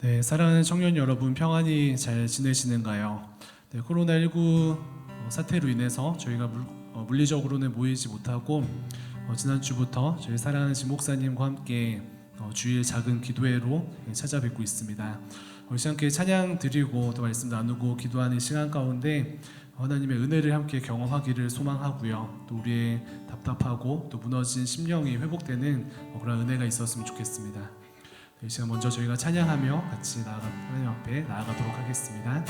네, 사랑하는 청년 여러분, 평안히 잘 지내시는가요? 네, 코로나19 사태로 인해서 저희가 물리적으로는 모이지 못하고 지난주부터 저희 사랑하는 진 목사님과 함께 주일 작은 기도회로 찾아뵙고 있습니다. 우리 함께 찬양 드리고 또 말씀 나누고 기도하는 시간 가운데 하나님의 은혜를 함께 경험하기를 소망하고요. 또 우리의 답답하고 또 무너진 심령이 회복되는 그런 은혜가 있었으면 좋겠습니다. 이 시간 먼저 저희가 찬양하며 같이 하나님 앞에 나아가도록 하겠습니다.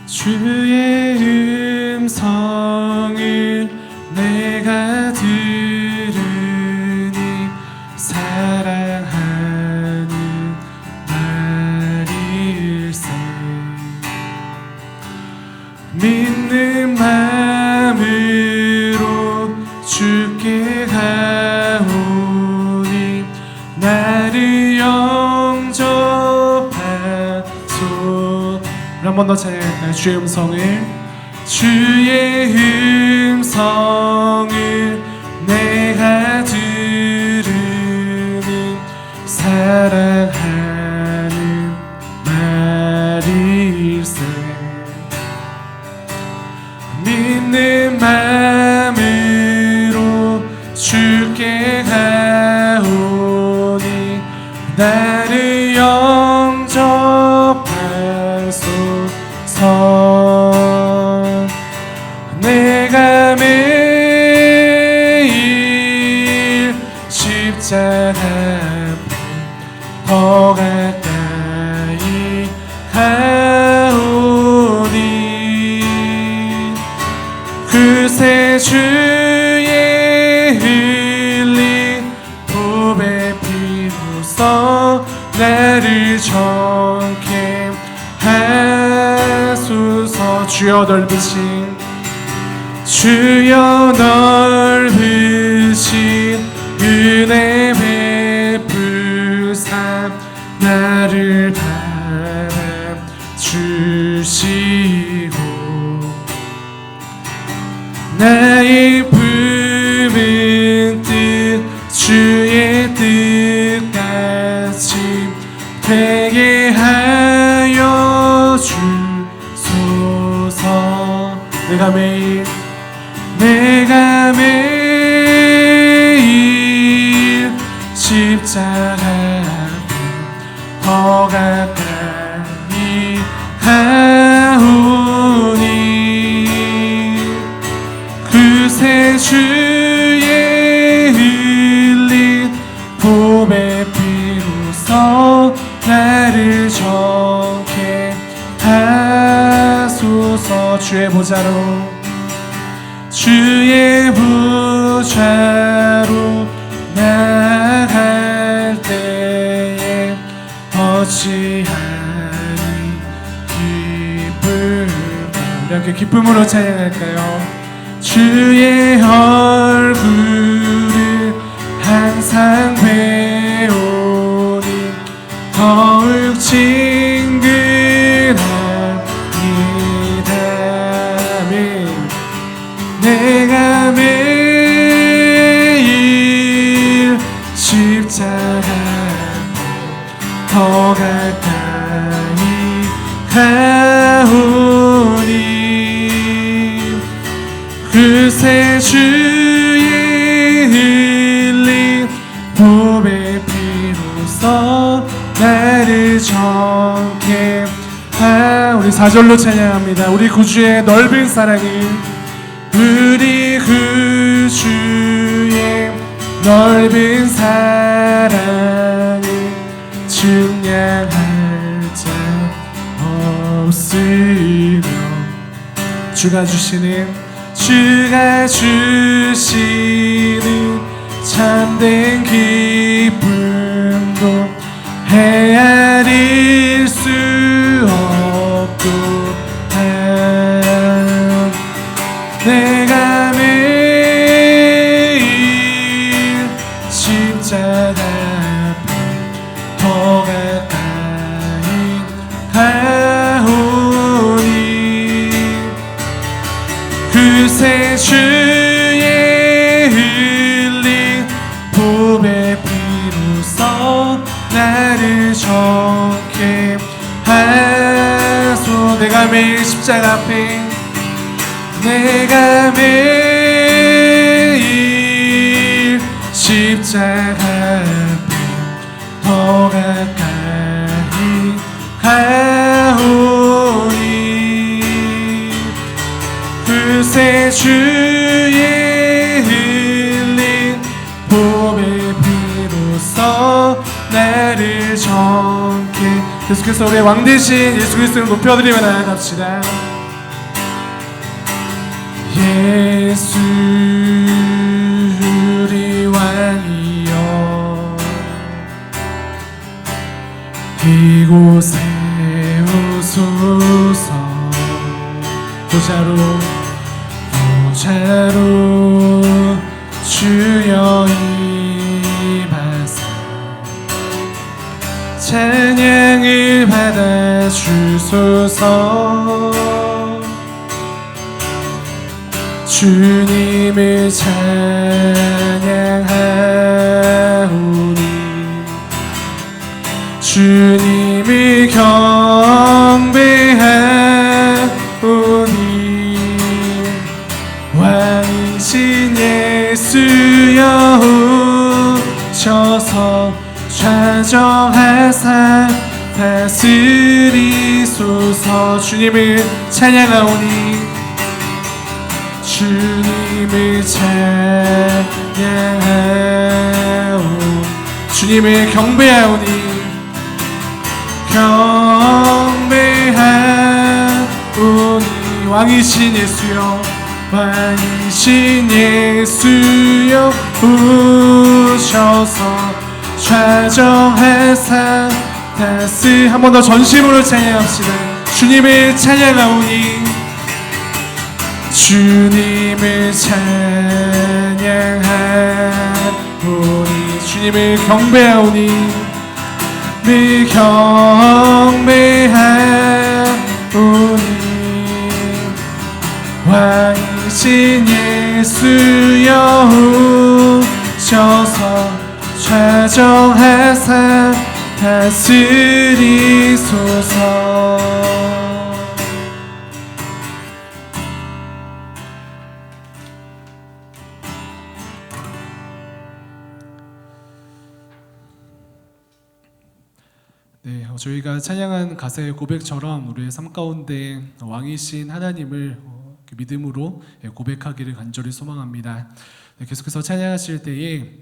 주의 음성을 내가 들으니 사랑하는 말일세. 믿는 마음으로 주께 가오니 나를 영접하소. 한 번 더 찬양할까요? 주의 음성을 내가 들으니 사랑하는 말일세. 믿는 마음으로 주께 가오니 나를 영접하소서. 내가 매일 십자가 앞에 더 가까이 가오니 그새 주의 흘린 보배 피로써 나를 정케 하소서. 주여 넓으신 은혜 베푸사 나를 바라주시고 나의 품은 뜻 주의 뜻같이 되게 하여 주소서. 내가 매일 십자가 앞에 더 가까이 가오니 그새 주의 흘린 보배 피로써 나를 정케 하소서. 주의 보좌로 나아갈 때에 어찌하니 기쁨. 우리 함께 기쁨으로 찬양할까요? 주의 얼굴을 항상 배우니 더욱 친근합니다. 내가 매일 십자가 더 가까이 가오니 그새 주의 흘린 보배 피로써 나를 정케 우리 4절로 찬양합니다. 우리 구주의 넓은 사랑이 우리 구주의 넓은 사랑을 증량할 자 없으며 주가 주시는 참된 기쁨도 헤아릴 수 없도다. 내가 매일 십자가 앞에 더 가까이 가오니 그새 주의 흘린 보배 매일 십자가 앞에 내가 매일 십자가 앞에 더 가까이 가오니 그새 주의 흘린 봄의 비로소 나를 정케. 계속해서 우리의 왕 대신 예수 그리스도를 높여드리며 나아갑시다. 예수 우리 왕이여 이곳에 오소서. 보좌로 주여 임하사 찬양을 받아 주소서. 주님을 찬양하오니 주님을 경배하오니 왕이신 예수여 오셔서 좌정하사 다스리소서. 주님을 찬양하오니 주님을 찬양하오니 주님을 경배하오니 경배하오니 왕이신 예수여 왕이신 예수여 오셔서 좌정하사 다스. 한 번 더 전심으로 찬양합시다. 주님을 찬양하오니 주님을 찬양하오니 주님을 경배하오니 경배하오니 왕이신 예수여 오셔서 좌정하사 다스리소서. 네, 저희가 찬양한 가사의 고백처럼 우리의 삶 가운데 왕이신 하나님을 믿음으로 고백하기를 간절히 소망합니다. 네, 계속해서 찬양하실 때에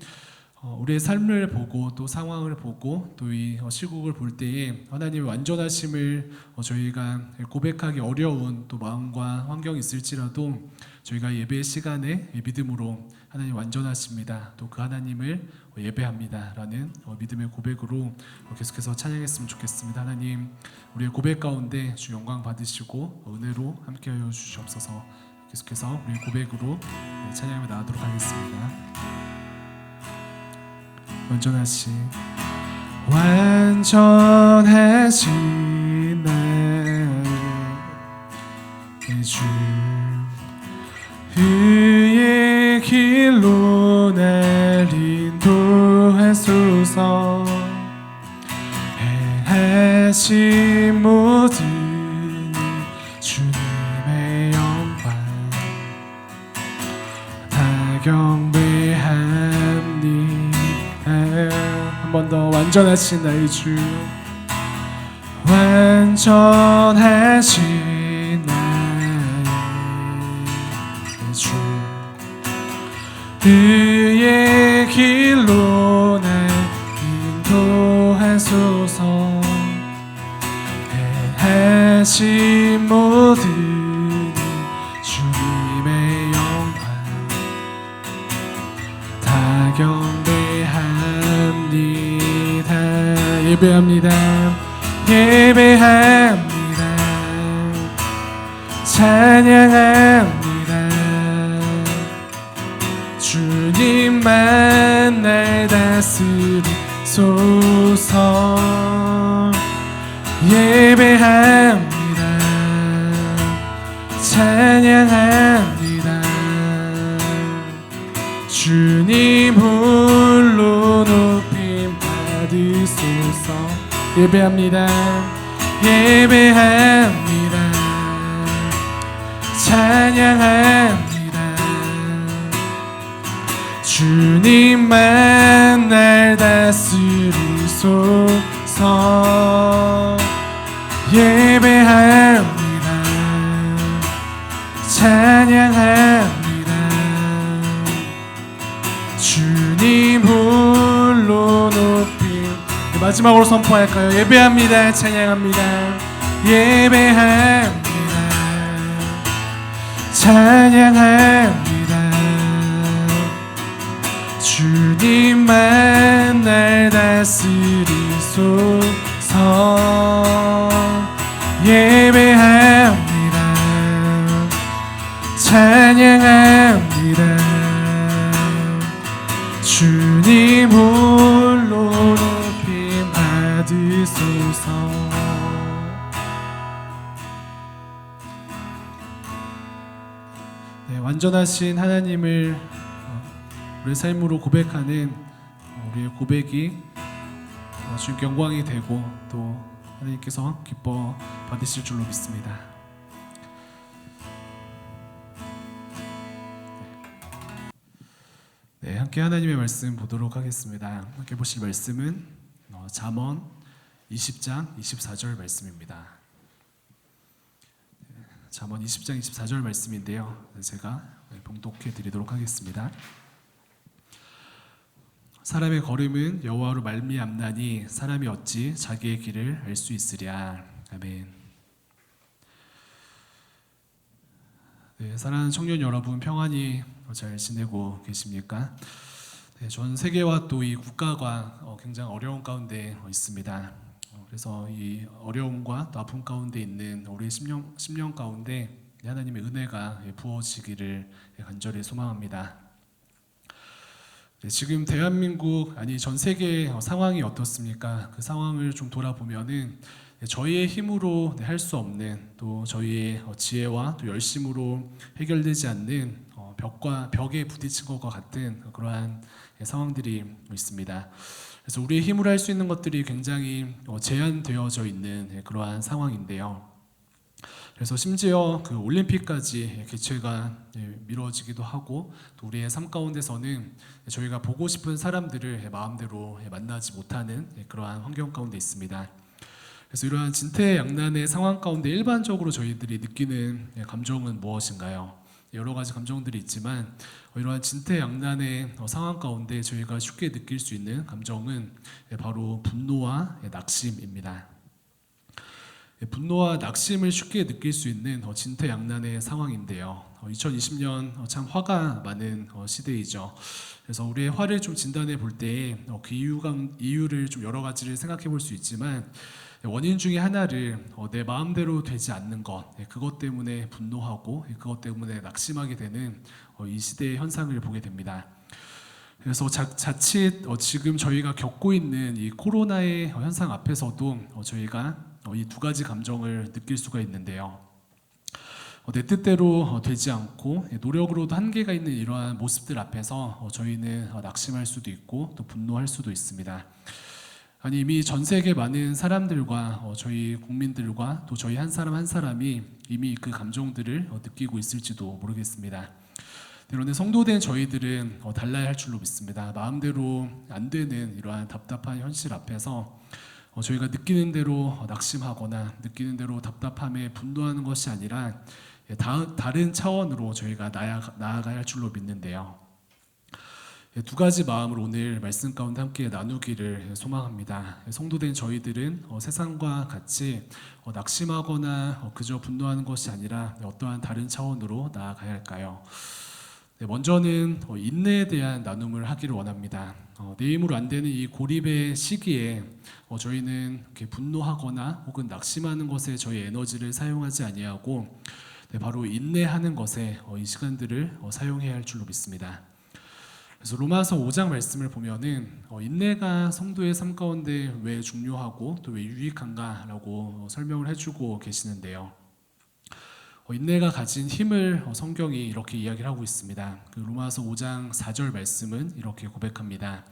우리의 삶을 보고 또 상황을 보고 또 이 시국을 볼 때에 하나님의 완전하심을 저희가 고백하기 어려운 또 마음과 환경이 있을지라도 저희가 예배 시간에 믿음으로 하나님 완전하십니다. 또 그 하나님을 예배합니다 라는 믿음의 고백으로 계속해서 찬양했으면 좋겠습니다. 하나님 우리의 고백 가운데 주 영광 받으시고 은혜로 함께하여 주시옵소서. 계속해서 우리의 고백으로 찬양하며 나아가도록 하겠습니다. 완전하신 나의 주 그의 길로 날 인도하소서. 행하신 모든 주님의 영광 다 경배합니다. 한 번 더 완전하신 나의 주 완전하신 나의 주 그의 길로 날 인도하소서. 행하신 모든 주님의 영광 다 경배합니다. 예배합니다. 예배합니다. 찬양합니다. 주님만 날 다스리소서. 예배합니다. 찬양합니다. 주님 홀로 높임 받으소서. 예배합니다. 예배합니다. 찬양합니다. 주님만 날 다스리소서. 예배합니다. 찬양합니다. 주님 홀로 높임. 마지막으로 선포할까요? 예배합니다. 찬양합니다. 예배합니다. 찬양합니다. 주님만 날 다스리소서. 예배합니다. 찬양합니다. 주님 홀로 높임 받으소서. 네, 완전하신 하나님을 우리의 삶으로 고백하는 우리의 고백이 주님께 영광이 되고 또 하나님께서 기뻐 받으실 줄로 믿습니다. 네, 함께 하나님의 말씀 보도록 하겠습니다. 함께 보실 말씀은 잠언 20장 24절 말씀입니다. 잠언 20장 24절 말씀인데요, 제가 봉독해 드리도록 하겠습니다. 사람의 걸음은 여호와로 말미암나니 사람이 어찌 자기의 길을 알 수 있으랴. 아멘. 네, 사랑하는 청년 여러분, 평안히 잘 지내고 계십니까? 네, 전 세계와 또 이 국가가 굉장히 어려운 가운데 있습니다. 그래서 이 어려움과 또 아픔 가운데 있는 우리의 10년 가운데 하나님의 은혜가 부어지기를 간절히 소망합니다. 네, 지금 대한민국 아니 전 세계의 상황이 어떻습니까? 그 상황을 좀 돌아보면은 저희의 힘으로 할 수 없는, 또 저희의 지혜와 또 열심으로 해결되지 않는 벽에 부딪힌 것과 같은 그러한 상황들이 있습니다. 그래서 우리의 힘으로 할 수 있는 것들이 굉장히 제한되어져 있는 그러한 상황인데요. 그래서 심지어 그 올림픽까지 개최가 미뤄지기도 하고, 또 우리의 삶 가운데서는 저희가 보고 싶은 사람들을 마음대로 만나지 못하는 그러한 환경 가운데 있습니다. 그래서 이러한 진퇴양난의 상황 가운데 일반적으로 저희들이 느끼는 감정은 무엇인가요? 여러 가지 감정들이 있지만 이러한 진퇴양난의 상황 가운데 저희가 쉽게 느낄 수 있는 감정은 바로 분노와 낙심입니다. 분노와 낙심을 쉽게 느낄 수 있는 진퇴양난의 상황인데요. 2020년 참 화가 많은 시대이죠. 그래서 우리의 화를 좀 진단해 볼 때 그 이유를 좀 여러 가지를 생각해 볼 수 있지만, 원인 중에 하나를 내 마음대로 되지 않는 것, 그것 때문에 분노하고 그것 때문에 낙심하게 되는 이 시대의 현상을 보게 됩니다. 그래서 자칫 지금 저희가 겪고 있는 이 코로나의 현상 앞에서도 저희가 이 두 가지 감정을 느낄 수가 있는데요. 내 뜻대로 되지 않고 노력으로도 한계가 있는 이러한 모습들 앞에서 저희는 낙심할 수도 있고 또 분노할 수도 있습니다. 아니, 이미 전 세계 많은 사람들과 저희 국민들과 또 저희 한 사람 한 사람이 이미 그 감정들을 느끼고 있을지도 모르겠습니다. 그런데 성도된 저희들은 달라야 할 줄로 믿습니다. 마음대로 안 되는 이러한 답답한 현실 앞에서 저희가 느끼는 대로 낙심하거나 느끼는 대로 답답함에 분노하는 것이 아니라 다른 차원으로 저희가 나아가야 할 줄로 믿는데요. 두 가지 마음을 오늘 말씀 가운데 함께 나누기를 소망합니다. 성도된 저희들은 세상과 같이 낙심하거나 그저 분노하는 것이 아니라 어떠한 다른 차원으로 나아가야 할까요? 먼저는 인내에 대한 나눔을 하기를 원합니다. 내 힘으로 안 되는 이 고립의 시기에 저희는 이렇게 분노하거나 혹은 낙심하는 것에 저희 에너지를 사용하지 아니하고 바로 인내하는 것에 이 시간들을 사용해야 할 줄로 믿습니다. 그래서 로마서 5장 말씀을 보면은 인내가 성도의 삶 가운데 왜 중요하고 또 왜 유익한가라고 설명을 해주고 계시는데요. 인내가 가진 힘을 성경이 이렇게 이야기를 하고 있습니다. 그 로마서 5장 4절 말씀은 이렇게 고백합니다.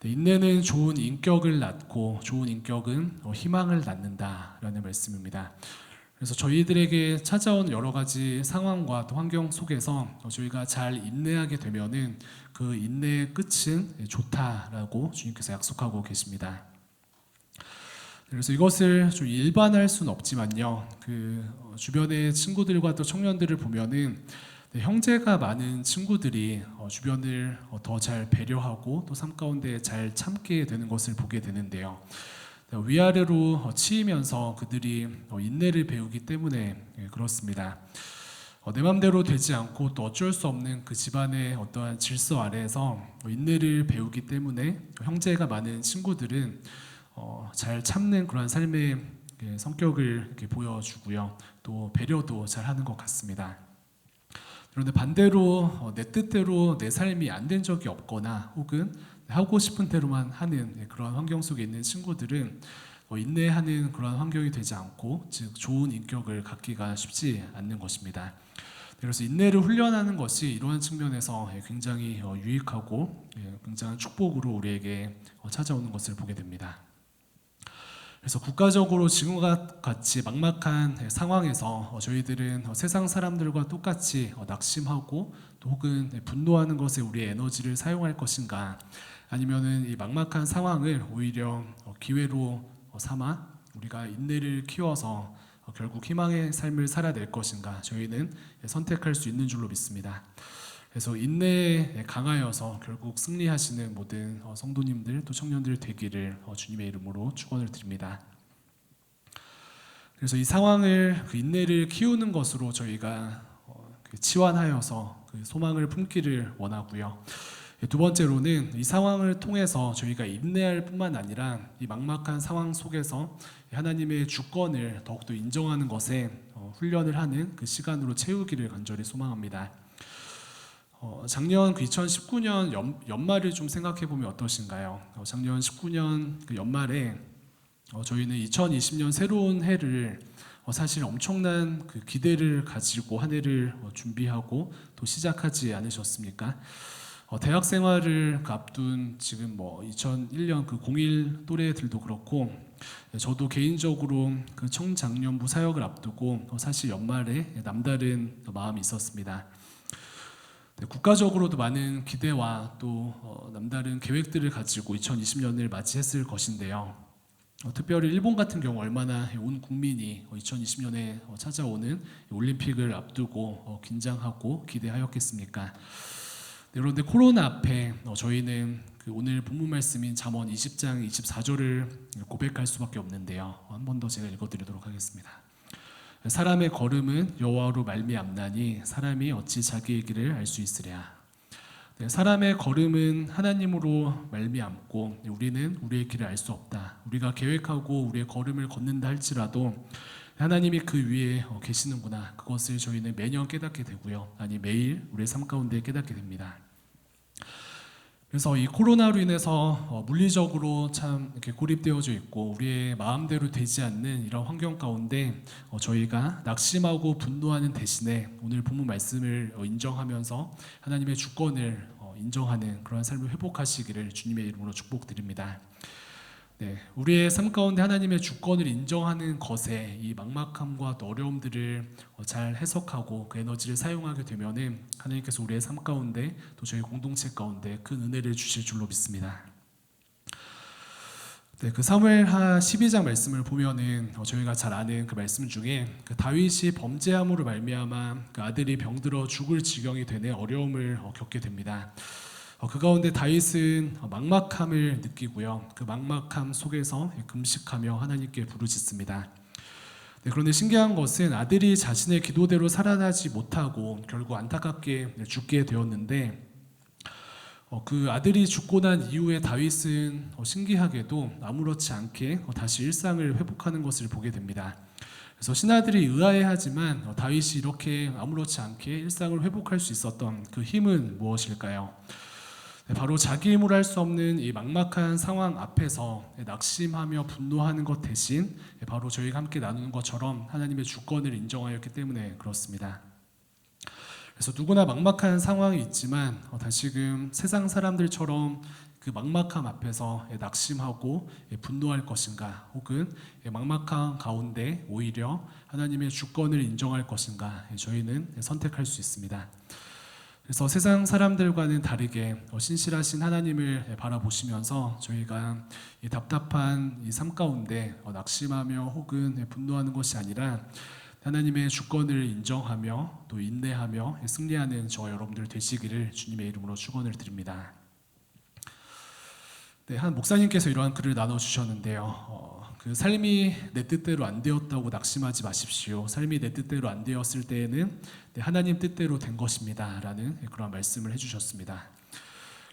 인내는 좋은 인격을 낳고 좋은 인격은 희망을 낳는다라는 말씀입니다. 그래서 저희들에게 찾아온 여러 가지 상황과 또 환경 속에서 저희가 잘 인내하게 되면은 그 인내의 끝은 좋다라고 주님께서 약속하고 계십니다. 그래서 이것을 좀 일반화할 수는 없지만요. 주변의 친구들과 또 청년들을 보면은 형제가 많은 친구들이 주변을 더 잘 배려하고 또 삶 가운데 잘 참게 되는 것을 보게 되는데요. 위아래로 치이면서 그들이 인내를 배우기 때문에 그렇습니다. 내 맘대로 되지 않고 또 어쩔 수 없는 그 집안의 어떠한 질서 아래에서 인내를 배우기 때문에 형제가 많은 친구들은 잘 참는 그런 삶의 성격을 이렇게 보여주고요. 또 배려도 잘 하는 것 같습니다. 그런데 반대로 내 뜻대로 내 삶이 안 된 적이 없거나 혹은 하고 싶은 대로만 하는 그런 환경 속에 있는 친구들은 인내하는 그런 환경이 되지 않고 즉 좋은 인격을 갖기가 쉽지 않는 것입니다. 그래서 인내를 훈련하는 것이 이러한 측면에서 굉장히 유익하고 굉장한 축복으로 우리에게 찾아오는 것을 보게 됩니다. 그래서 국가적으로 지금과 같이 막막한 상황에서 저희들은 세상 사람들과 똑같이 낙심하고 또 혹은 분노하는 것에 우리의 에너지를 사용할 것인가, 아니면은 이 막막한 상황을 오히려 기회로 삼아 우리가 인내를 키워서 결국 희망의 삶을 살아낼 것인가, 저희는 선택할 수 있는 줄로 믿습니다. 그래서 인내에 강하여서 결국 승리하시는 모든 성도님들 또 청년들 되기를 주님의 이름으로 축원을 드립니다. 그래서 이 상황을 그 인내를 키우는 것으로 저희가 치환하여서 그 소망을 품기를 원하고요. 두 번째로는 이 상황을 통해서 저희가 인내할 뿐만 아니라 이 막막한 상황 속에서 하나님의 주권을 더욱더 인정하는 것에 훈련을 하는 그 시간으로 채우기를 간절히 소망합니다. 작년 2019년 연말을 좀 생각해 보면 어떠신가요? 작년 19년 그 연말에 저희는 2020년 새로운 해를 사실 엄청난 그 기대를 가지고 한 해를 준비하고 또 시작하지 않으셨습니까? 대학 생활을 앞둔 지금 2001년 그 01 또래들도 그렇고 저도 개인적으로 그 청장년부 사역을 앞두고 사실 연말에 남다른 마음이 있었습니다. 국가적으로도 많은 기대와 또 남다른 계획들을 가지고 2020년을 맞이했을 것인데요. 특별히 일본 같은 경우 얼마나 온 국민이 2020년에 찾아오는 올림픽을 앞두고 긴장하고 기대하였겠습니까? 그런데 코로나 앞에 저희는 그 오늘 본문 말씀인 잠언 20장 24절을 고백할 수밖에 없는데요. 한 번 더 제가 읽어드리도록 하겠습니다. 사람의 걸음은 여호와로 말미암나니 사람이 어찌 자기의 길을 알 수 있으랴. 사람의 걸음은 하나님으로 말미암고 우리는 우리의 길을 알 수 없다. 우리가 계획하고 우리의 걸음을 걷는다 할지라도 하나님이 그 위에 계시는구나. 그것을 저희는 매년 깨닫게 되고요. 아니 매일 우리의 삶 가운데 깨닫게 됩니다. 그래서 이 코로나로 인해서 물리적으로 참 이렇게 고립되어져 있고 우리의 마음대로 되지 않는 이런 환경 가운데 저희가 낙심하고 분노하는 대신에 오늘 본문 말씀을 인정하면서 하나님의 주권을 인정하는 그런 삶을 회복하시기를 주님의 이름으로 축복드립니다. 우리의 삶 가운데 하나님의 주권을 인정하는 것에 이 막막함과 또 어려움들을 잘 해석하고 그 에너지를 사용하게 되면은 하나님께서 우리의 삶 가운데 또 저희 공동체 가운데 큰 은혜를 주실 줄로 믿습니다. 그 사무엘하 12장 말씀을 보면은 저희가 잘 아는 그 말씀 중에 그 다윗이 범죄함으로 말미암아 그 아들이 병들어 죽을 지경이 되는 어려움을 겪게 됩니다. 그 가운데 다윗은 막막함을 느끼고요. 그 막막함 속에서 금식하며 하나님께 부르짖습니다. 그런데 신기한 것은 아들이 자신의 기도대로 살아나지 못하고 결국 안타깝게 죽게 되었는데 그 아들이 죽고 난 이후에 다윗은 신기하게도 아무렇지 않게 다시 일상을 회복하는 것을 보게 됩니다. 그래서 신하들이 의아해하지만 다윗이 이렇게 아무렇지 않게 일상을 회복할 수 있었던 그 힘은 무엇일까요? 바로 자기 힘으로 할 수 없는 이 막막한 상황 앞에서 낙심하며 분노하는 것 대신 바로 저희가 함께 나누는 것처럼 하나님의 주권을 인정하였기 때문에 그렇습니다. 그래서 누구나 막막한 상황이 있지만 다시금 세상 사람들처럼 그 막막함 앞에서 낙심하고 분노할 것인가, 혹은 막막함 가운데 오히려 하나님의 주권을 인정할 것인가, 저희는 선택할 수 있습니다. 그래서 세상 사람들과는 다르게 신실하신 하나님을 바라보시면서 저희가 이 답답한 이 삶 가운데 낙심하며 혹은 분노하는 것이 아니라 하나님의 주권을 인정하며 또 인내하며 승리하는 저와 여러분들 되시기를 주님의 이름으로 축원을 드립니다. 네, 한 목사님께서 이러한 글을 나눠주셨는데요. 그 삶이 내 뜻대로 안 되었다고 낙심하지 마십시오. 삶이 내 뜻대로 안 되었을 때에는 하나님 뜻대로 된 것입니다 라는 그런 말씀을 해주셨습니다.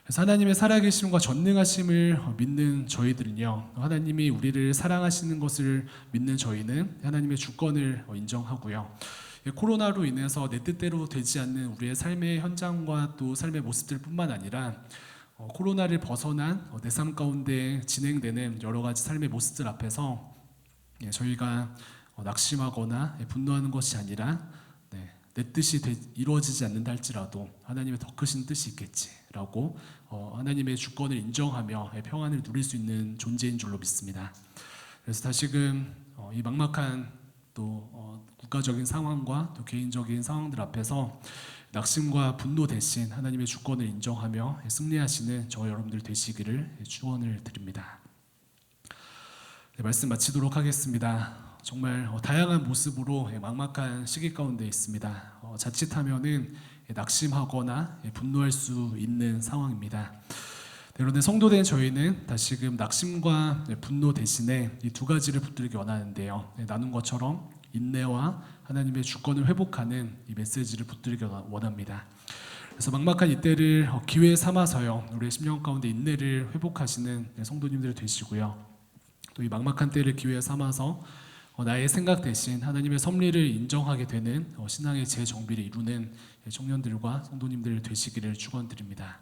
그래서 하나님의 살아계심과 전능하심을 믿는 저희들은요, 하나님이 우리를 사랑하시는 것을 믿는 저희는 하나님의 주권을 인정하고요, 코로나로 인해서 내 뜻대로 되지 않는 우리의 삶의 현장과 또 삶의 모습들 뿐만 아니라 코로나를 벗어난 내 삶 가운데 진행되는 여러 가지 삶의 모습들 앞에서 저희가 낙심하거나 분노하는 것이 아니라 내 뜻이 이루어지지 않는다 할지라도 하나님의 더 크신 뜻이 있겠지라고 하나님의 주권을 인정하며 평안을 누릴 수 있는 존재인 줄로 믿습니다. 그래서 다시금 이 막막한 또 국가적인 상황과 또 개인적인 상황들 앞에서 낙심과 분노 대신 하나님의 주권을 인정하며 승리하시는 저와 여러분들 되시기를 축원을 드립니다. 네, 말씀 마치도록 하겠습니다. 정말 다양한 모습으로 막막한 시기 가운데 있습니다. 자칫하면은 낙심하거나 분노할 수 있는 상황입니다. 그런데 성도된 저희는 다시금 낙심과 분노 대신에 이 두 가지를 붙들기 원하는데요. 나눈 것처럼 인내와 하나님의 주권을 회복하는 이 메시지를 붙들기 원합니다. 그래서 막막한 이때를 기회 삼아서요, 우리의 심령 가운데 인내를 회복하시는 성도님들 되시고요, 또 이 막막한 때를 기회 삼아서 나의 생각 대신 하나님의 섭리를 인정하게 되는 신앙의 재정비를 이루는 청년들과 성도님들 되시기를 축원드립니다.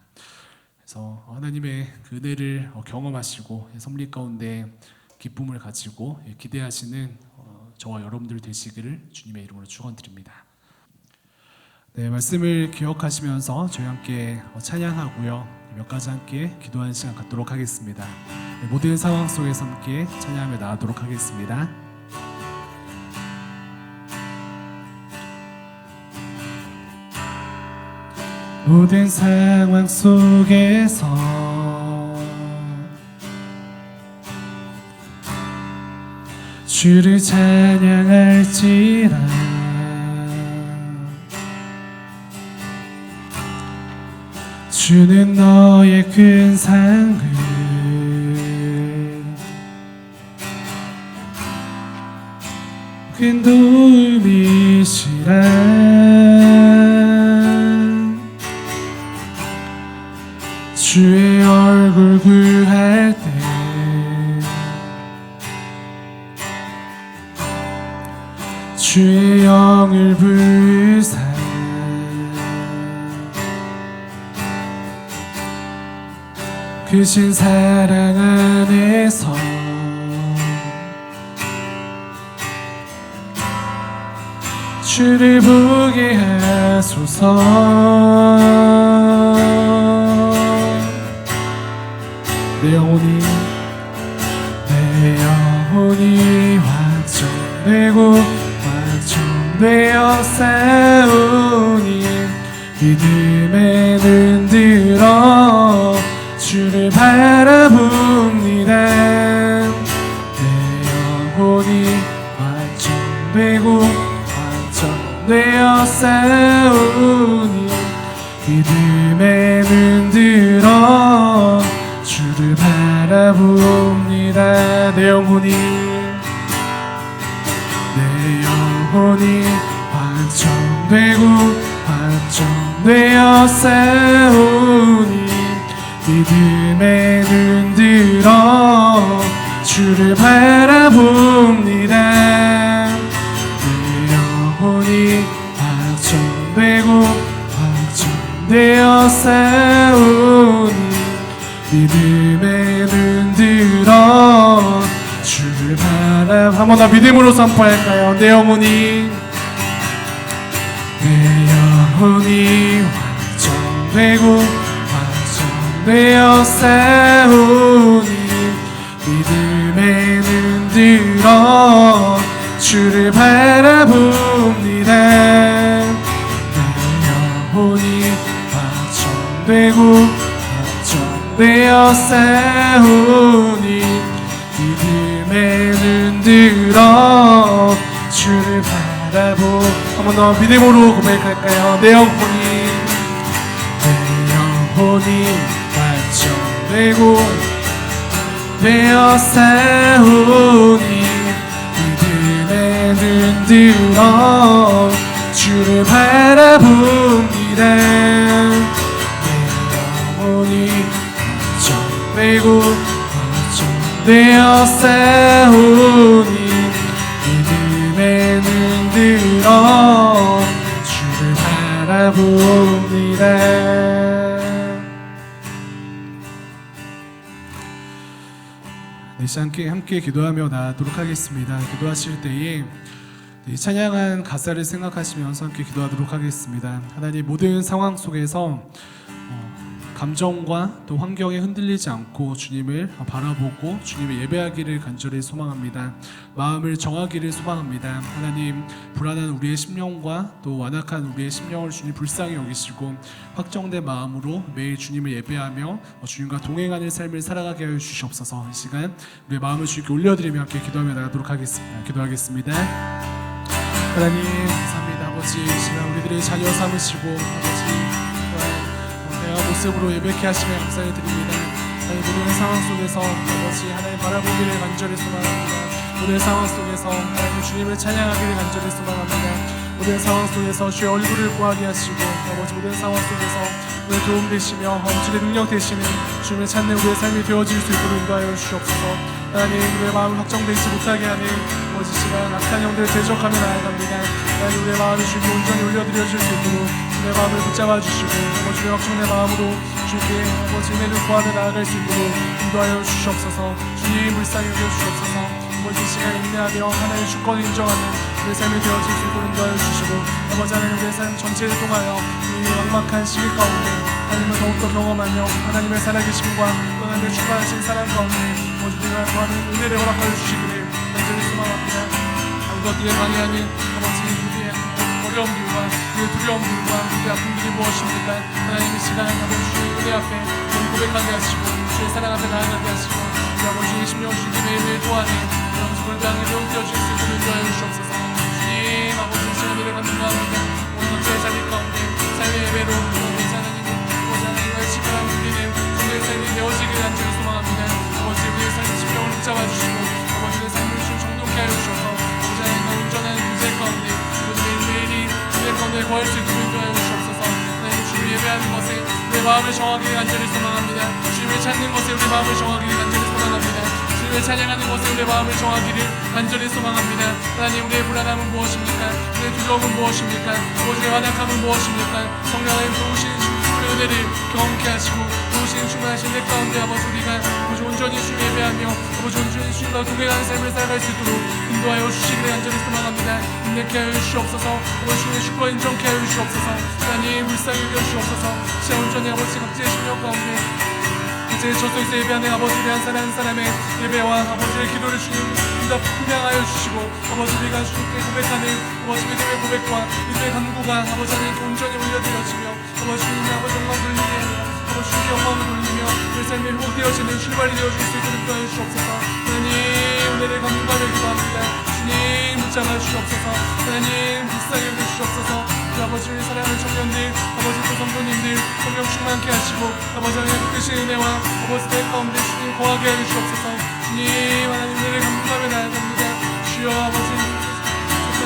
그래서 하나님의 그 은혜를 경험하시고 섭리 가운데 기쁨을 가지고 기대하시는 저와 여러분들 되시기를 주님의 이름으로 축원드립니다. 네, 말씀을 기억하시면서 저희 함께 찬양하고요, 몇 가지 함께 기도하는 시간 갖도록 하겠습니다. 네, 모든 상황 속에서 함께 찬양하며 나아가도록 하겠습니다. 모든 상황 속에서 주를 찬양할지라. 주는 너의 큰 상을 큰 도움이시라. 주의 얼굴 구할 때 주의 영을 부으사 크신 사랑 안에서 주를 보게 하소서. 내 영혼이 확정되고 확정되어 싸우니 믿음에 눈들어 주를 바라봅니다. 내 영혼이 확정되고 확정되어 싸우니 믿음에 눈들어 주를 바라봅니다. 내 영혼이 확정되고 확정되어 싸우니 믿음에 눈들어 주를 바라봅니다. 내 영혼이 확정되고 확정되어 싸우니 믿음에 눈들어 주를 바라. 한번 더 믿음으로 선포할까요? 내 영혼이 확정되고 되어 세우니 믿음에 눈들어 주를 바라봅니다. 내 영혼이 확정되고 확정되어 세우니 믿음에 눈들어 주를 바라보. 한 번 더 믿음으로 고백할까요? 내 영혼이 확정되고 되어 세우니 믿음에 눈들어 주를 바라봅니다. 내 영혼이 확정되고 확정되어 세우니 믿음에 눈들어 주를 바라봅니다. 네, 함께 기도하며 나아가도록 하겠습니다. 기도하실 때에 찬양한 가사를 생각하시면서 함께 기도하도록 하겠습니다. 하나님, 모든 상황 속에서 감정과 또 환경에 흔들리지 않고 주님을 바라보고 주님을 예배하기를 간절히 소망합니다. 마음을 정하기를 소망합니다. 하나님, 불안한 우리의 심령과 또 완악한 우리의 심령을 주님 불쌍히 여기시고 확정된 마음으로 매일 주님을 예배하며 주님과 동행하는 삶을 살아가게 하여 주시옵소서. 이 시간 우리의 마음을 주님께 올려드리며 함께 기도하며 나가도록 하겠습니다. 기도하겠습니다. 하나님, 감사합니다. 아버지, 이 시간 우리들의 자녀 삼으시고 아버지 모습으로 예배케 하시며 감사를 드립니다. 하나님, 모든 상황 속에서 아버지 하나님 바라보기를 간절히 소망합니다. 모든 상황 속에서 하나님 주님을 찬양하기를 간절히 소망합니다. 모든 상황 속에서 주의 얼굴을 보하게 하시고 아버지 모든 상황 속에서 우리의 도움 되시며 주의 능력 되시는 주님을 찾는 우리의 삶이 되어질 수 있도록 인도하여 주시옵소서. 하나님, 우리의 마음을 확정되지 못하게 하는 아버지 시간 악한 영들을 대적하며 나아갑니다. 하나님, 우리의 마음을 주님께 온전히 올려드려질 수 있도록 주님의 마음을 붙잡아 주시고 주의 확정된 마음으로 주님께 아버지 은혜를 구하며 나아갈 수 있도록 인도하여 주시옵소서. 주님 불쌍히 여겨 주시옵소서. 아버지 시간 인내하며 하나님의 주권을 인정하는 우리의 삶이 되어질 수 있도록 인도하여 주시고 아버지 하나님, 우리의 삶 전체를 통하여 이 막막한 시기 가운데 하나님을 더욱더 경험하며 하나님의 살아계심과 또 하나님의 축복하신 사랑 가운데 아버지 우리가 구하는 은혜를 허락하여 주시기를 간절히 소망합니다. 아무것들에 방해하는 아버지 우리의 어려움들과 우리의 두려움들과 우리의 아픔들이 무엇입니까? 하나님, 이 시간 아버지 주의 은혜 앞에 고백하게 하시고 주의 사랑 앞에 나아가게 하시고 우리 아버지의 심령 주님의 매일매일 도와내 아버지 그걸 향해 배움되어질 수 있도록 인도하여 주시옵소서. 주님, 아버지 이 시간 예배 받는 가운데 오늘 전체의 자리 가운데 삶의 예배로 아버지 하나님의 하나님과 시간을 누리는 오늘의 삶이 되어지기를 간절히 소망합니다. 아버지 우리의 삶의 심령을 붙잡아 주시고 아버지 내 삶을 좀 정독케 하여 주셔서 아버지 하나님과 온전한 인생 가운데 아버지 매일매일이 우리의 가운데 거할 수 있도록 인도하여 주시옵소서. 하나님, 주를 예배하는 것에 우리의 마음을 정하기를 간절히 소망합니다. 주님을 찾는 것에 우리의 마음을 정하기를 간절히 소망합니다. 주님을 찬양하는 것에 우리의 마음을 정하기를 간절히 소망합니다. 하나님, 우리의 불안함은 무엇입니까? 우리의 두려움은 무엇입니까? 우리의 완악함은 무엇입니까? 성령 하나님 도우시는 주님의 은혜를 경험케 하시고 도우시는 충만하신 내 가운데 아버지 우리가 아버지 온전히 주님 예배하며 아버지 온전히 주님과 동행하는 삶을 살아갈 수 있도록 인도하여 주시기를 간절히 소망합니다. 인내케 하여 주시옵소서. 아버지 주님의 주권 인정케 하여 주시옵소서. 하나님, 불쌍히 여겨 주시옵소서. 진짜 온전히 아버지 각지의 심령 가운데 이제 저속에서 예배하는 아버지 우리 한 사람 한 사람의 예배와 아버지의 기도를 주님 응답 분양하여 주시고 아버지 우리가 주님께 고백하는 아버지 믿음의 고백과 믿음의 간구가 아버지 하나님께 온전히 올려드려지며 아버지 주님의 아버지 영광 돌리게 아버지 주님의 영광을 돌리며 우리 삶이 회복되어지는 출발이 되어줄 수 있도록 인도하여 주옵소서. 하나님, 은혜를 감사하며 기도합니다. 주님 붙잡아 주시옵소서. 하나님, 불쌍히 여겨 주시옵소서. 아버지 우리 사랑하는 청년들 아버지 또 성도님들 성령 충만케 하시고 아버지 하나님의 크신 은혜와 아버지 내 가운데 주님 거하게 하여 주옵소서. 주님, 하나님 은혜를 감사하며 나아갑니다. 주여 아버지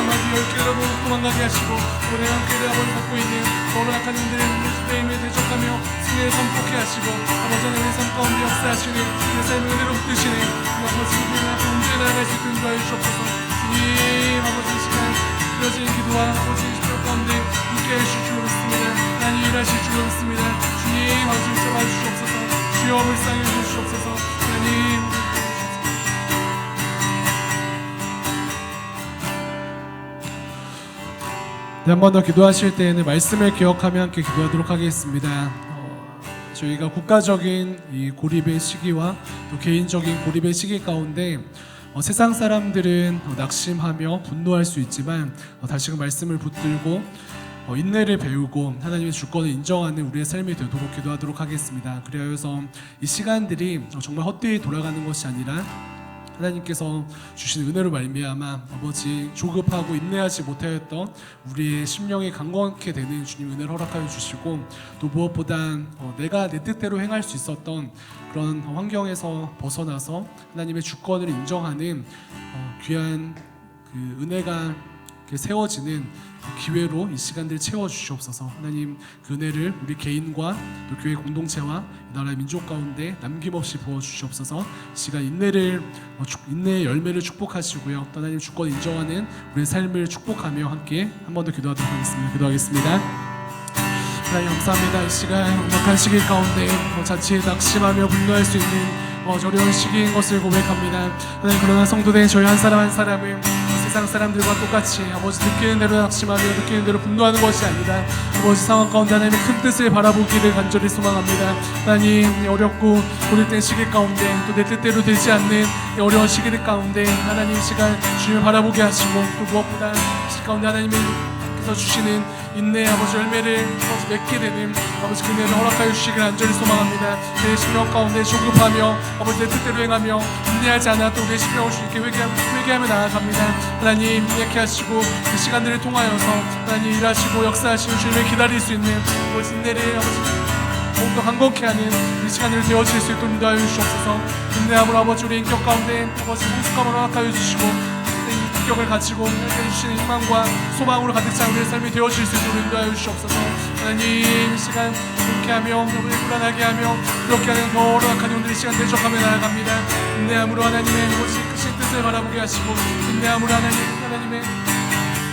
마귀 10개라도 도망가게 하시고 오늘 함께를 아버지 갖고 있는 너무 악한 힘들의 매일매일 대적하며 승리를 선포케 하시고 아버지 하나님의 삶 가운데 역사하시는 내 삶의 은혜로 붙드시는 아버지 주님 앞에 온전히 나아갈 수 있도록 인도하여 주옵소서. 주님, 아버지 이 시간 드려진 기도와 아버지 심령 가운데 함께 하실 줄 믿습니다. 하나님 일하실 줄 믿습니다. 주님, 아버지 붙잡아 주시옵소서. 주여 불쌍히 해주시옵소서. 하나님 한 번 더 기도하실 때에는 말씀을 기억하며 함께 기도하도록 하겠습니다. 저희가 국가적인 이 고립의 시기와 또 개인적인 고립의 시기 가운데 세상 사람들은 낙심하며 분노할 수 있지만 다시금 말씀을 붙들고 인내를 배우고 하나님의 주권을 인정하는 우리의 삶이 되도록 기도하도록 하겠습니다. 그리하여서 이 시간들이 정말 헛되이 돌아가는 것이 아니라 하나님께서 주신 은혜로 말미암아 아버지 조급하고 인내하지 못하였던 우리의 심령이 강건케 되는 주님 은혜를 허락하여 주시고, 또 무엇보다 내가 내 뜻대로 행할 수 있었던 그런 환경에서 벗어나서 하나님의 주권을 인정하는 귀한 그 은혜가 세워지는 기회로 이 시간들 채워주시옵소서. 하나님 그 은혜를 우리 개인과 또 교회 공동체와 나라의 민족 가운데 남김없이 부어주시옵소서. 이 시간 인내의 열매를 축복하시고요, 또 하나님 주권 인정하는 우리의 삶을 축복하며 함께 한 번 더 기도하도록 하겠습니다. 기도하겠습니다. 하나님 감사합니다. 이 시간 엄격한 시기 가운데 자칫 낙심하며 분노할 수 있는 어려운 시기인 것을 고백합니다. 하나님, 그러나 성도된 저희 한 사람 한 사람은 세상 사람들과 똑같이 아버지 느끼는 대로 낙심하며 느끼는 대로 분노하는 것이 아니라 아버지 상황 가운데 하나님의 큰 뜻을 바라보기를 간절히 소망합니다. 하나님, 어렵고 고립된 시기 가운데 또 내 뜻대로 되지 않는 어려운 시기들 가운데 하나님 시간 주님을 바라보게 하시고, 또 무엇보다 시기 가운데 하나님께서 주시는 인내 아버지 열매를 아버지 맺게 되는 아버지 그네를 허락하여 주시길 간절히 소망합니다. 내 심령 가운데 조급하며 아버지 내 뜻대로 행하며 인내하지 않아 또 내 심령을 주님께 회개하며 나아갑니다. 하나님 이렇게 하시고 그 시간들을 통하여서 하나님 일하시고 역사하시는 주님을 기다릴 수 있는 아버지 인내를 아버지 더욱더 강건케 하는 이 시간을 되어질 수 있도록 인도하여 주시옵소서. 인내함으로 아버지 우리 인격 가운데 아버지 성숙함을 허락하여 주시고 인격을 가지고 해주시는 희망과 소망으로 가득 찬 우리의 삶이 되어질 수 있도록 인도하여 주시옵소서. 하나님 이 시간 불쾌하며 우리 불안하게 하며 그렇게 하는 더 허락하니 오늘 이 시간 대적하며 나아갑니다. 인내함으로 하나님의 아버지 크신 뜻을 바라보게 하시고, 인내함으로 하나님의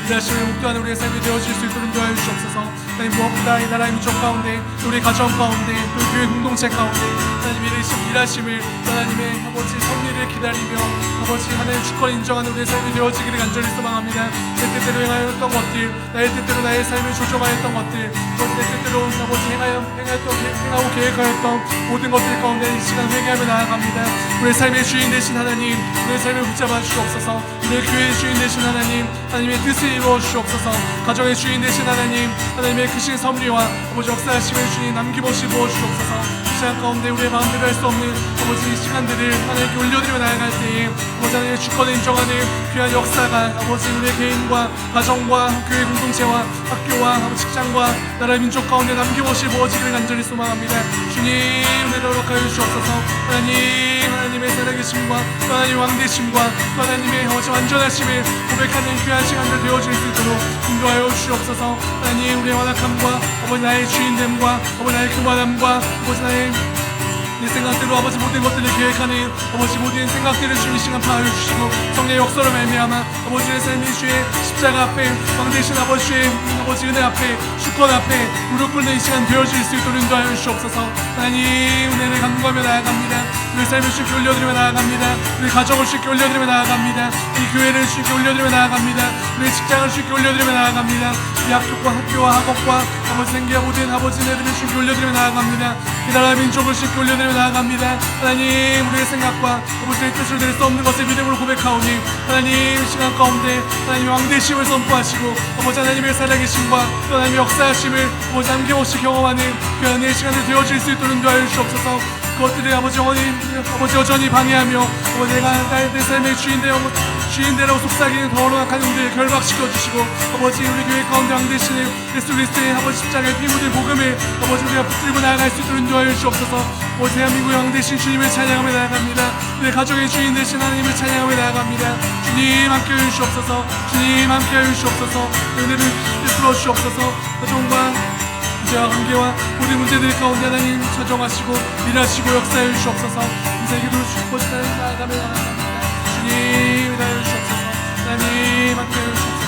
일하심을 목도하는 우리의 삶이 되어질 수 있도록 인도하여 주시옵소서. 하나님 무엇보다 이 나라의 민족 가운데 우리 가정 가운데 또 교회 공동체 가운데 하나님 일하심을 하나님의 아버지 섭리를 기다리며 아버지 하나님의 주권 인정하는 우리의 삶이 되어지기를 간절히 소망합니다. 내 뜻대로 행하였던 것들, 나의 뜻대로 나의 삶을 조정하였던 것들, 내 뜻대로 아버지 행하고 계획하였던 모든 것들 가운데 이 시간 회개하며 나아갑니다. 우리의 삶의 주인 되신 하나님, 우리의 삶을 붙잡아 주시옵소서. 우리의 교회의 주인 되신 하나님, 하나님의 뜻을 이루어 주시옵소서. 가정의 주인 되신 하나님, 하나님의 크신 섭리와 아버지 역사하심의 주인 남김없이 부어 주시옵소서. 이 시간 가운데 우리의 마음대로 할 수 없는 아버지 이 시간들을 하나님께 올려드리며 나아갈 때에 아버지 하나님의 주권을 인정하는 귀한 역사가 아버지 우리의 개인과 가정과 교회 공동체와 학교와 아버지 직장과 나라의 민족 가운데 남김없이 부어지기를 간절히 소망합니다. 주님 은혜를 허락하여 주시옵소서. 하나님의 살아계심과 또 하나님의 왕되심과 또 하나님의 아버지 완전하심을 고백하는 귀한 시간들 되어질 수 있도록 인도하여 주시옵소서. 하나님 우리의 완악함과 아버지 나의 주인됨과 아버지 나의 교만함과 아버지 나의 내 생각대로 아버지 모든 것들을 계획하는 아버지 모든 생각들을 주님 시간 파하여 주시고, 성령의 역사로 말미암아 아버지의 삶이 주의 십자가 앞에 왕되신 아버지의 아버지 은혜 앞에 주권 앞에 무릎 꿇는 이 시간 되어질 수 있도록 인도하여 주시옵소서. 하나님 은혜를 간구하며 나아갑니다. 우리 삶을 주님께 올려드리며 나아갑니다. 우리 가정을 주님께 올려드리며 나아갑니다. 이 교회를 주님께 올려드리며 나아갑니다. 우리 직장을 주님께 올려드리며 나아갑니다. 이 학교와 학업과 아버지 생계와 모든 아버지 은혜들을 주님께 올려드리며 나아갑니다. 이 나라 민족을 주님께 올려드리며 나아갑니다. 하나님 우리의 생각과 아버지의 뜻을 낼 수 없는 것을 믿음으로 고백하오니 하나님 시간 가운데 하나님의 왕되심을 선포하시고 아버지 하나님의 살아계심과 또 하나님의 역사하심을 아버지 남김없이 경험하는 그 은혜의 시간을 되어질 수 있도록 인도하여 주시옵소서. 그것들을 아버지 여전히 방해하며 아버지 내가 내 삶의 주인되라고 속삭이는 더러운 악한 영들을 결박시켜 주시고 아버지 우리 교회 가운데 왕되시는 예수 그리스도의 아버지 십자가의 피 묻은 복음을 아버지 우리가 붙들고 나아갈 수 있도록 인도하여 주시옵소서. 아버지 대한민국의 왕되신 주님을 찬양하며 나아갑니다. 우리 가족의 주인 되신 하나님을 찬양하며 나아갑니다. 주님 함께하여 주시옵소서. 주님 함께하여 주시옵소서. 은혜를 베풀어 주시옵소서. 가정과 문제와 관계와 모든 문제들 가운데 하나님 찾아가시고 일하시고 역사해 주시옵소서. 인생에도 주시고 나아가며 나아갑니다. 주님 은혜해 주시옵소서. 하나님 함께해 주시옵소서.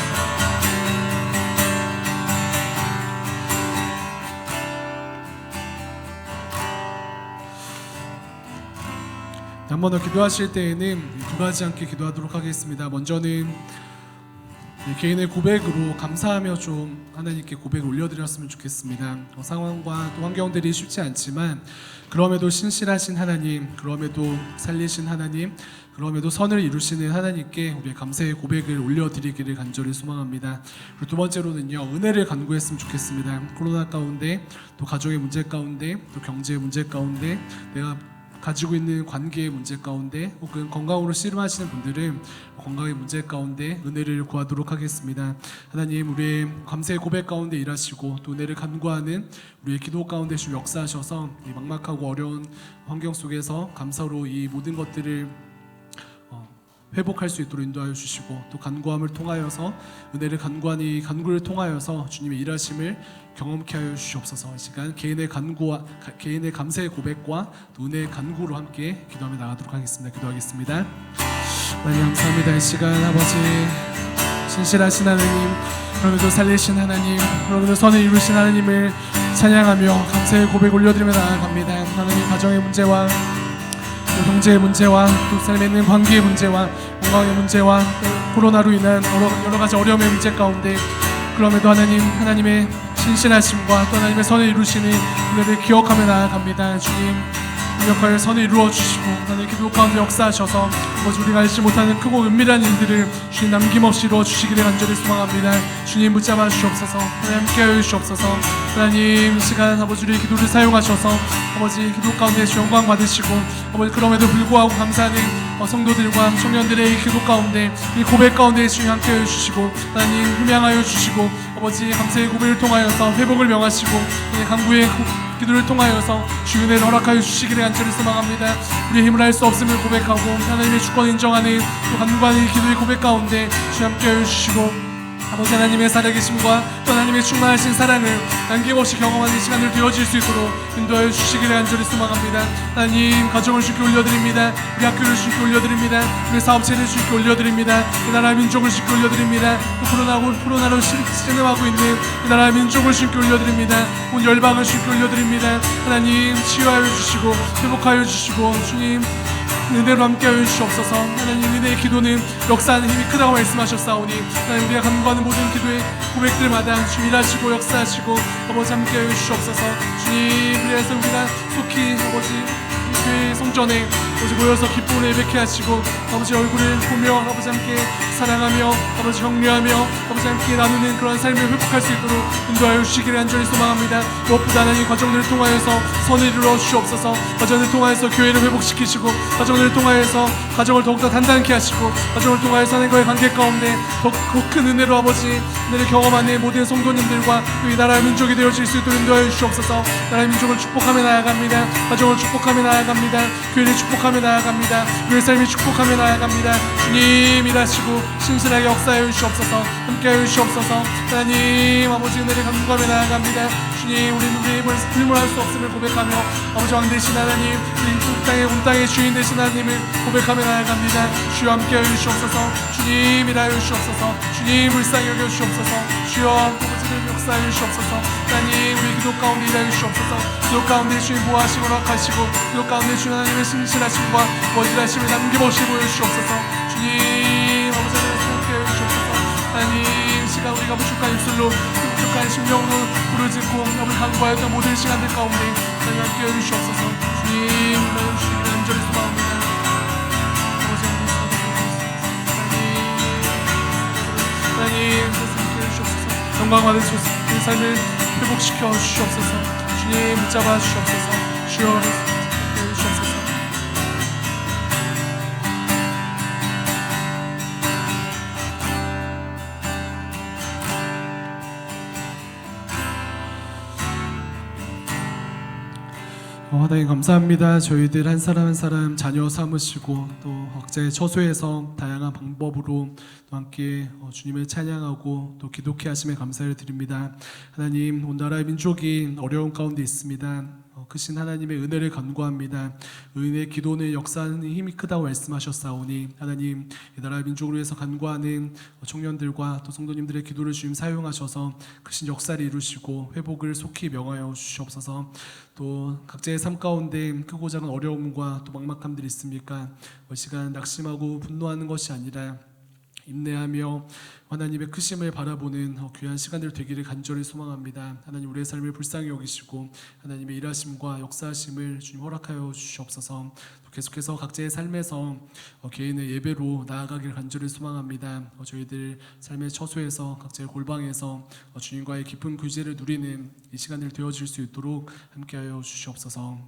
한 번 더 기도하실 때에는 두 가지 함께 기도하도록 하겠습니다. 먼저는 네, 개인의 고백으로 감사하며 좀 하나님께 고백을 올려드렸으면 좋겠습니다. 상황과 또 환경들이 쉽지 않지만 그럼에도 신실하신 하나님, 그럼에도 살리신 하나님, 그럼에도 선을 이루시는 하나님께 우리의 감사의 고백을 올려드리기를 간절히 소망합니다. 그리고 두 번째로는요, 은혜를 간구했으면 좋겠습니다. 코로나 가운데, 또 가정의 문제 가운데, 또 경제의 문제 가운데, 내가 가지고 있는 관계의 문제 가운데, 혹은 건강으로 씨름하시는 분들은 건강의 문제 가운데 은혜를 구하도록 하겠습니다. 하나님, 우리의 감사의 고백 가운데 일하시고 또 은혜를 간구하는 우리의 기도 가운데 좀 역사하셔서 이 막막하고 어려운 환경 속에서 감사로 이 모든 것들을 회복할 수 있도록 인도하여 주시고, 또 간구함을 통하여서 은혜를 간구하는 이 간구를 통하여서 주님의 일하심을 경험케 하여 주시옵소서. 이 시간 개인의 간구와 개인의 감사의 고백과 또 은혜의 간구로 함께 기도하며 나가도록 하겠습니다. 기도하겠습니다. 하나님 감사합니다. 이 시간 아버지, 신실하신 하나님, 그러면도 살리신 하나님, 그러면도 선을 이루신 하나님을 찬양하며 감사의 고백 올려드리며 나아갑니다. 하나님, 가정의 문제와 또 경제의 문제와 또 삶에 있는 관계의 문제와 건강의 문제와 코로나로 인한 여러 가지 어려움의 문제 가운데, 그럼에도 하나님의 신실하심과 또 하나님의 선을 이루시는 은혜를 기억하며 나아갑니다. 주님, 역할 선을 이루어 주시고 하나님 기도 가운데 역사하셔서 아버지, 우리가 알지 못하는 크고 은밀한 일들을 주님 남김없이 이루어 주시기를 간절히 소망합니다. 주님, 붙잡아 주시옵소서. 하나님, 함께하여 주시옵소서. 하나님, 이 시간 아버지, 우리의 기도를 사용하셔서 아버지 기도 가운데 주 영광 받으시고, 아버지 그럼에도 불구하고 감사하는 성도들과 청년들의 이 기도 가운데, 이 고백 가운데 주님 함께하여 주시고, 하나님 흠양하여 주시고, 아버지 감사의 고백을 통하여서 회복을 명하시고, 간구의 기도를 통하여서 주의 은혜를 허락하여 주시기를 간절히 소망합니다. 우리의 힘을 할 수 없음을 고백하고 하나님의 주권을 인정하는 또 간구하는 기도의 고백 가운데 주님 함께하여 주시고, 아버지 하나님의 살아계심과 또 하나님의 충만하신 사랑을 남김없이 경험하는 시간을 되어질 수 있도록 인도하여 주시기를 간절히 소망합니다. 하나님, 가정을 주께 올려드립니다. 우리 학교를 주께 올려드립니다. 우리 사업체를 주께 올려드립니다. 이 나라 민족을 주께 올려드립니다. 또 코로나로 신음하고 있는 이 나라 민족을 주께 올려드립니다. 온 열방을 주께 올려드립니다. 하나님, 치유하여 주시고 회복하여 주시고, 주님 은혜로 함께하여 주시옵소서. 하나님, 은혜의 기도는 역사하는 힘이 크다고 말씀하셨사오니 하나님, 우리가 간구하는 모든 기도의 고백들마다 주님 일하시고 역사하시고 아버지 함께하여 주시옵소서. 주님, 그래서 우리가 속히 아버지 교회 성전에 아버지 모여서 기쁨을 예배케 하시고 아버지 얼굴을 보며 아버지 함께 사랑하며 아버지 격려하며 아버지 함께 나누는 그런 삶을 회복할 수 있도록 인도하여 주시기를 간절히 소망합니다. 무엇보다 하나님, 가정들을 통하여서 선을 이루어 주시옵소서. 가정을 통하여서 교회를 회복시키시고, 가정을 통하여서 가정을 더욱더 단단케 하시고, 가정을 통하여서 하나님과의 관계 가운데 더 큰 은혜로 아버지 은혜를 경험하는 모든 성도님들과 이 나라의 민족이 되어질 수 있도록 인도하여 주시옵소서. 나라의 민족을 축복하며 나아갑니다. 가정을 축복하며 나아갑니다. 교회를 축복하며 나아갑니다. 우리의 삶을 축복하며 나아갑니다. 주님, 일하시고 신실하게 역사하여 주시옵소서. 함께하여 주시옵소서. 하나님, 아버지 은혜를 간구하며 나아갑니다. 주님, 우리는 우리의 힘을 불문할 수 없음을 고백하며 아버지 왕 되신 하나님, 온 땅의 주인 되신 하나님을 고백하며 나아갑니다. 주여 함께하여 주시옵소서. 주님, 일하여 주시옵소서. 주님, 불쌍히 여겨 주시옵소서. 주여 아버지를 역사하여 주시옵소서. 하나님, 우리 기도 가운데 일하여 주시옵소서. 기도 가운데 주님 보호하시고 허락하시고, 기도 가운데 주님 하나님의 신실하심과 원질하심을 남김없이 보여주시옵소서. 주님, 아버지 하나님 함께하여 주시옵소서. 하나님, 시간 우리가 부족한 입술로 부족한 심령으로 부르짖고 아버지 간구하였던 모든 시간들 가운데 하나님 함께하여 주시옵소서. 주님, 하나님 주시기를 간절히 소망합니다. 아버지 하나님 함께하여 주시옵소서. 영광 받으시옵소서. 그 삶을 회복시켜 주시옵소서. 주님, 붙잡아 주시옵소서. 주여 함께하여 주시옵소서. 하나님 감사합니다. 저희들 한 사람 한 사람 자녀 삼으시고 또 각자의 처소에서 다양한 방법으로 또 함께 주님을 찬양하고 또 기독해 하심에 감사를 드립니다. 하나님, 온 나라의 민족이 어려운 가운데 있습니다. 크신 하나님의 은혜를 간구합니다. 은혜의 기도는 역사하는 힘이 크다고 말씀하셨사오니 하나님, 이 나라의 민족을 위해서 간구하는 청년들과 또 성도님들의 기도를 주님 사용하셔서 크신 역사를 이루시고 회복을 속히 명하여 주시옵소서. 또 각자의 삶 가운데 크고 작은 어려움과 또 막막함들이 있습니까? 이 시간 낙심하고 분노하는 것이 아니라 인내하며 하나님의 크심을 바라보는 귀한 시간들 되기를 간절히 소망합니다. 하나님 우리의 삶을 불쌍히 여기시고 하나님의 일하심과 역사하심을 주님 허락하여 주시옵소서. 계속해서 각자의 삶에서 개인의 예배로 나아가길 간절히 소망합니다. 저희들 삶의 처소에서 각자의 골방에서 주님과의 깊은 교제를 누리는 이 시간들 되어질 수 있도록 함께하여 주시옵소서.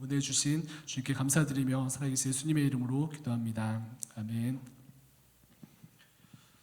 은혜 주신 주님께 감사드리며 살아계신 예수님의 이름으로 기도합니다. 아멘.